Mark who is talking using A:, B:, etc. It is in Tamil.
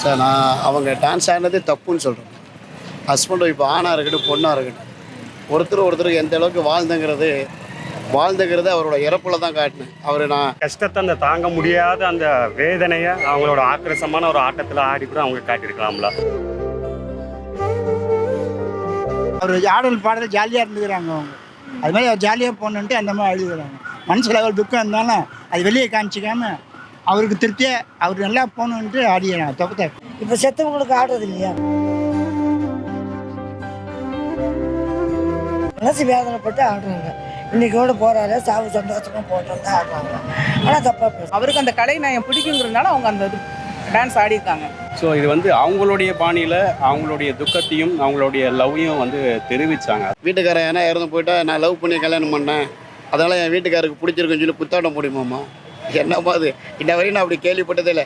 A: சார் நான் அவங்க டான்ஸ் ஆடினதே தப்புன்னு சொல்கிறேன். ஹஸ்பண்ட் ஒய்ஃப் ஆணாக இருக்கட்டும் பொண்ணாக இருக்கட்டும், ஒருத்தருக்கு எந்த அளவுக்கு வாழ்ந்துங்கிறது அவரோட இறப்பில் தான் காட்டினேன். நான்
B: கஷ்டத்தை அந்த தாங்க முடியாத அந்த வேதனையை அவங்களோட ஆக்ரோஷமான ஒரு ஆட்டத்தில் ஆடி கூட அவங்க காட்டியிருக்கலாம்ல.
C: அவர் ஆடல் பாடல் ஜாலியாக இருந்துக்கிறாங்க. அவங்க அது மாதிரி அவர் ஜாலியாக போகணுன்ட்டு அந்த மாதிரி அழுதுகிறாங்க. மனசில் ஒரு துக்கம் இருந்தாலும் அது வெளியே காமிச்சிக்காம அவருக்கு திருப்தியாக அவர் நல்லா போகணுன்ட்டு ஆடிக்கிறாங்க. தப்பு.
D: இப்போ செத்தவங்களுக்கு ஆடுறது இல்லையா? மனசு வேதனைப்பட்டு ஆடுறாங்க. இன்னைக்கோட போறாரு சாவு சந்தோஷமா போட்டோம் தான் ஆடுறாங்க. ஆனால் தப்பாக பேசும்.
E: அவருக்கு அந்த கலை நயம் பிடிக்குங்கிறதுனால அவங்க அந்த டான்ஸ் ஆடிருக்காங்க.
F: ஸோ இது அவங்களுடைய பாணியில் அவங்களுடைய துக்கத்தையும் அவங்களுடைய லவ்வையும் தெரிவித்தாங்க.
A: வீட்டுக்காரன் ஏன்னா இறந்து போயிட்டா நான் லவ் பண்ணி கல்யாணம் பண்ணேன், அதனால் என் வீட்டுக்காரருக்கு பிடிச்சிருக்குன்னு சொல்லி புத்தாட்டம் முடியுமாம்மா? என்னம்மா அது? இன்ன வரையும் நான் அப்படி கேள்விப்பட்டதே இல்லை.